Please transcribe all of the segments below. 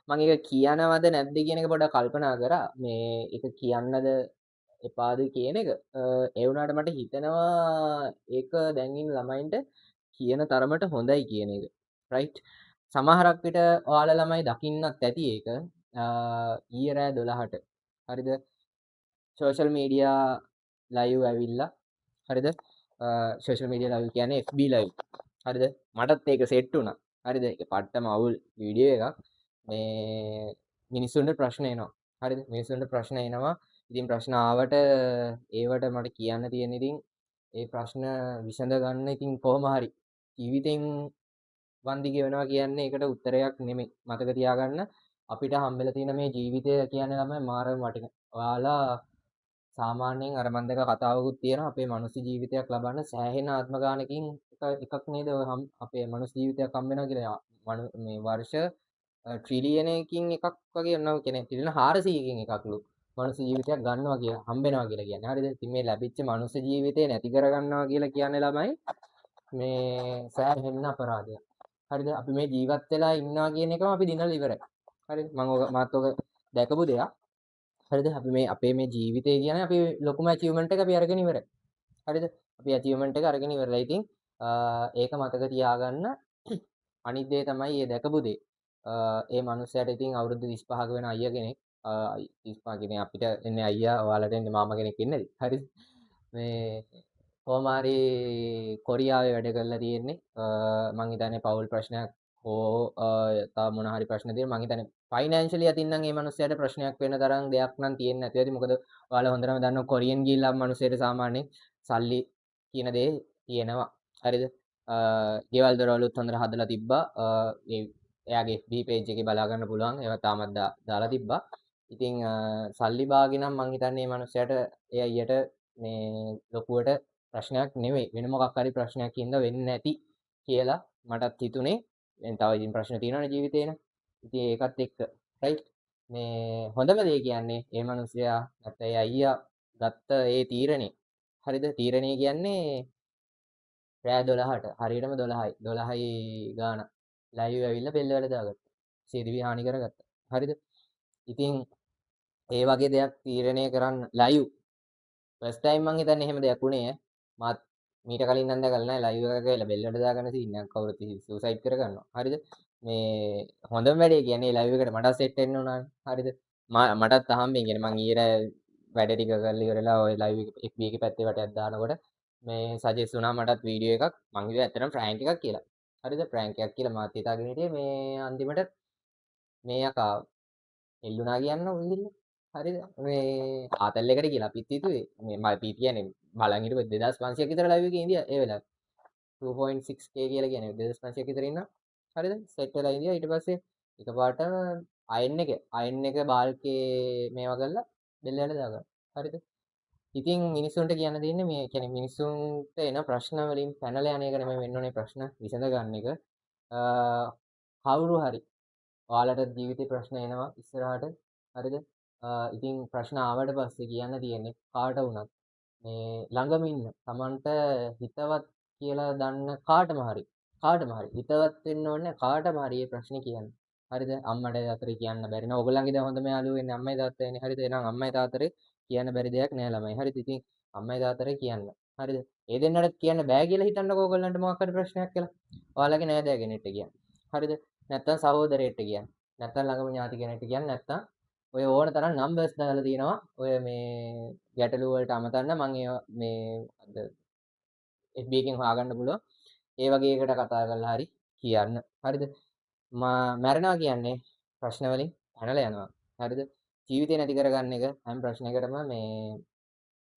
මම ඒක කියනවද නැද්ද කියන එක පොඩ්ඩක් කල්පනා කරා. මේ ඒක කියන්නද එපාද කියන එක. ඒ වුණාට මට හිතෙනවා ඒක දැන් ඉන්න ළමයින්ට කියන තරමට හොඳයි කියන එක. රයිට්. සමහරක් විට ඔයාලා ළමයි දකින්නත් ඇති ඒක. ඊයේ රෑ 12ට. හරිද? සෝෂල් මීඩියා ලයිව් ඇවිල්ලා. හරිද? සෝෂල් මීඩියා ලයිව් කියන්නේ FB ලයිව්. හරිද? මටත් ඒක සෙට් වුණා. හරිද? ඒක පට්ටම අවුල් වීඩියෝ එකක්. මේ මිනිස්සුන්ට ප්‍රශ්න එනවා. හරිද? මිනිස්සුන්ට ප්‍රශ්න එනවා. ඉතින් ප්‍රශ්න ආවට ඒවට මට කියන්න තියෙන ඉතින් ඒ ප්‍රශ්න විසඳ ගන්න ඉතින් කොහොම හරි ජීවිතෙන් වන්දි ගෙවනවා කියන්නේ ඒකට උත්තරයක් නෙමෙයි. මතක තියාගන්න අපිට හම්බෙලා තියෙන මේ ජීවිතය කියන්නේ තමයි මාරම වටින. ඔයාලා සාමාන්‍යයෙන් අර මන් දැක කතාවකුත් තියෙනවා අපේ මනුස්ස ජීවිතයක් ලබන්න සෑහෙන ආත්ම ගානකින් එකක් නේද ඔය අපේ මනුස්ස ජීවිතයක් හම්බ වෙනවා කියලා මේ වර්ෂ ට්‍රිලියනයකින් එකක් වගේ වෙනවා කියන්නේ ට්‍රිලියන 400කින් එකක්ලු මනුස්ස ජීවිතයක් ගන්නවා කියලා හම්බ වෙනවා කියලා කියන්නේ. හරිද? ඉතින් මේ ලැබිච්ච මනුස්ස ජීවිතේ නැති කර ගන්නවා කියලා කියන්නේ ළමයි මේ සෑහෙන අපරාධයක්. හරිද? අපි මේ ජීවත් වෙලා ඉන්නවා කියන එකම අපි දිනලා ඉවරයි. හරිද? මාත් ඔක දැකපු දෙයක්. හරිද? අපි මේ අපේ මේ ජීවිතය කියන්නේ අපි ලොකුම අචීව්මන්ට් එක අපි අරගෙන ඉවරයි. හරිද? අපි අචීව්මන්ට් එක අරගෙන ඉවරලා. ඉතින් ඒක මතක තියාගන්න. අනිත් දේ තමයි මේ දැකපු දේ. ඒ මනුස්සයාට ඉතින් අවුරුදු 35ක වෙන අයියා කෙනෙක් 35 කියන්නේ අපිට එන්නේ අයියා ඔයාලට එන්නේ මාමා කෙනෙක් ඉන්නේද? හරිද? මේ කොහොම හරි කොරියාවේ වැඩ කරලා තියෙන්නේ. මං හිතන්නේ පෞල් ප්‍රශ්නයක් හෝ තව මොන හරි ප්‍රශ්න තියෙන මං හිතන්නේ ෆයිනෑන්ෂියලි අතින් නම් මේ මනුස්සයාට ප්‍රශ්නයක් වෙන තරම් දෙයක් නම් තියෙන්නේ නැති ඇති. මොකද ඔයාලා හොඳටම දන්නවා කොරියන් ගිහිල්ලා මනුස්සයට සාමාන්‍යයෙන් සල්ලි කියන දේ තියෙනවා. හරිද? ගෙවල් දොරවලුත් හොඳට හදලා තිබ්බා. එයාගේ FB page එකේ බලා ගන්න පුළුවන්. ඒවා තාමත් දාලා තිබ්බා. ඉතින් සල්ලි බාගේ නම් මං හිතන්නේ මේ මනුස්සයාට ඒ අයියට මේ ලොකුවට ප්‍රශ්නයක් නෙවෙයි. වෙන මොකක් හරි ප්‍රශ්නයක් හින්දා වෙන්නේ නැති කියලා මටත් හිතුනේ. දැන් තව ඉතින් ප්‍රශ්න තියෙනවනේ ජීවිතේනේ. ඉතින් ඒකත් එක්ක රයිට්. මේ හොඳම දේ කියන්නේ මේ මනුස්සයා නැත්නම් ඒ අයියා ගත්ත ඒ තීරණේ. හරිද? තීරණේ කියන්නේ රෑ 12ට හරියටම 12යි 12යි ගාන ලයිව් ඇවිල්ලා බෙල්ල වල දාගත්තා. සියදිවි හානි කරගත්තා. හරිද? ඉතින් ඒ වගේ දෙයක් තීරණය කරන්න ලයිව් ෆස්ට් ටයිම් මං හිතන්නේ එහෙම දෙයක් උනේ ඈ. මාත් මීට කලින් නම් දැකලා නැහැ ලයිව් එකක ගිහලා බෙල් වලට දාගන්න සීන් එකක් කවුරුත් සුසයිඩ් කරගන්නවා. හරිද? මේ හොඳම වැඩේ කියන්නේ ලයිව් එකට මට සෙට් වෙන්න උනානේ. හරිද? මටත් අහම්බෙන් කියන්නේ මං ඊයේ වැඩ ටික කරලා ඉවරලා ඔය ලයිව් එක FB එකේ පැත්තේ වටයක් දානකොට මේ සජෙස් වුණා මටත් වීඩියෝ එකක්. මං හිතුවා ඇත්තටම ප්‍රෑන්ක් එකක් කියලා. හරිද? ප්‍රෑන්ක් එකක් කියලා මාත් හිතාගෙන හිටියේ මේ අන්තිමට මේ යකා එල්ලුනා කියන්න උන්දින්න. හරිද? මේ ආතල් එකට කියලා අපිත් හිතුවේ මේ මම අපි කියන්නේ බලන් හිටපු 2500ක් විතර ලයිව් එකේ ඉඳියා ඒ වෙලාවේ 2.6k කියලා කියන්නේ 2500ක් විතර ඉන්නා. හරිද? සෙට් වෙලා ඉඳියා ඊට පස්සේ එකපාරට අයන් එක බාල්කේ මේවා කරලා බෙල් වලට දාගන්න. හරිද? ඉතින් මිනිස්සුන්ට කියන්න දෙන්නේ මේ කියන්නේ මිනිස්සුන්ට එන ප්‍රශ්න වලින් පැනලා යන එක නෙමෙයි වෙන්න ඕනේ ප්‍රශ්න විසඳ ගන්න එක. කවුරු හරි ඔයාලට ජීවිතේ ප්‍රශ්න එනවා ඉස්සරහට. හරිද? ඉතින් ප්‍රශ්න ආවට පස්සේ කියන්න තියෙන්නේ කාට වුණත් මේ ළඟම ඉන්න Tamanට හිතවත් කියලා දන්න කාටම හරි හිතවත් වෙන්න ඕනේ කාටම හරි මේ ප්‍රශ්නේ කියන්න. හරිද? අම්මට තාත්තට කියන්න බැරි නෝ. ඔයගොල්ලන්ගේ දැන් හොඳම යාළුවෝ වෙන්නේ අම්මයි තාත්තයිනේ. හරිද? එහෙනම් අම්මයි තාත්තට කියන්න බැරි දෙයක් නෑ ළමයි. හරිද? ඉතින් අම්මයි තාත්තට කියන්න. හරිද? ඒ දෙන්නට කියන්න බෑ කියලා හිතන්නකෝ ඔයගොල්ලන්ට මොකක් හරි ප්‍රශ්නයක් කියලා. ඔයාලගේ නෑදෑ කෙනෙක්ට කියන්න. හරිද? නැත්තම් සහෝදරයෙක්ට කියන්න. නැත්තම් ළඟම ඥාති කෙනෙක්ට කියන්න. නැත්තම් ඔය ඕන තරම් නම්බර්ස් දාලා තියෙනවා. ඔය මේ ගැටලු වලට අමතන්න මම ඒවා මේ අද FB එකෙන් හොයාගන්න පුළුවන්. ඒ වගේ එකට කතා කරලා හරි කියන්න. හරිද? මැරෙනවා කියන්නේ ප්‍රශ්න වලින් පැනලා යනවා. හරිද? ජීවිතේ නැති කරගන්න එක හැම ප්‍රශ්නයකටම මේ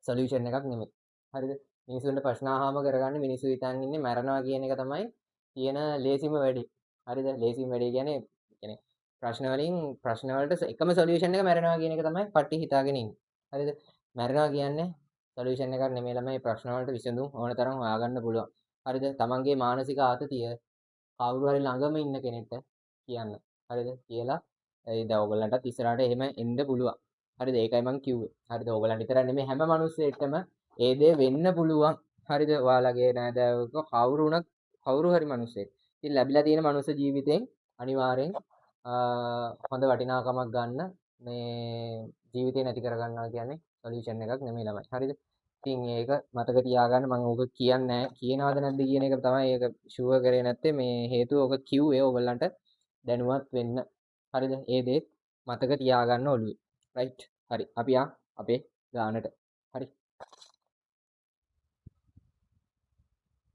සොලියුෂන් එකක් නෙමෙයි. හරිද? මිනිසුන්ට ප්‍රශ්න අහම කරගන්න මිනිස්සු හිතන් ඉන්නේ මැරෙනවා කියන එක තමයි තියෙන ලේසිම වැඩේ. හරිද? ලේසිම වැඩේ කියන්නේ ප්‍රශ්න වලට එකම සොලියුෂන් එක මැරෙනවා කියන එක තමයි පට්ටි හිතාගෙන ඉන්නේ. හරිද? මැරෙනවා කියන්නේ සොලියුෂන් එකක් නෙමෙයි ළමයි ප්‍රශ්න වලට විසඳුම් ඕන තරම් හොයාගන්න පුළුවන්. හරිද? තමන්ගේ මානසික ආතතිය කවුරු හරි ළඟම ඉන්න කෙනෙක්ට කියන්න. හරිද? කියලා දැන් ඔයගොල්ලන්ටත් ඉස්සරහට එහෙම එන්න පුළුවන්. හරිද? ඒකයි මම කිව්වේ. හරිද? ඔයගොල්ලන්ට විතරක් නෙමෙයි හැම මිනිස්සෙක්ටම ඒ දේ වෙන්න පුළුවන්. හරිද? ඔයාලගේ නෑදෑයෝ කවුරු හරි මිනිස්සෙක්. ඉතින් ලැබිලා තියෙන මනුස්ස ජීවිතෙන් අනිවාර්යෙන් හොඳ වටිනාකමක් ගන්න මේ ජීවිතේ නැති කරගන්නවා කියන්නේ සොලියුෂන් එකක් නෙමෙයි ළමයි. හරිද? ඉතින් ඒක මතක තියාගන්න. මම ඕක කියන්නේ නැහැ. කියනවද නැද්ද කියන එක තමයි ඒක ෂුවර් කරේ නැත්තේ. මේ හේතුව ඕක කිව්වේ ඕගොල්ලන්ට දැනුවත් වෙන්න. හරිද? ඒ දේ මතක තියාගන්න ඔළුවේ. රයිට්. හරි. අපි අපේ ගානට. හරි.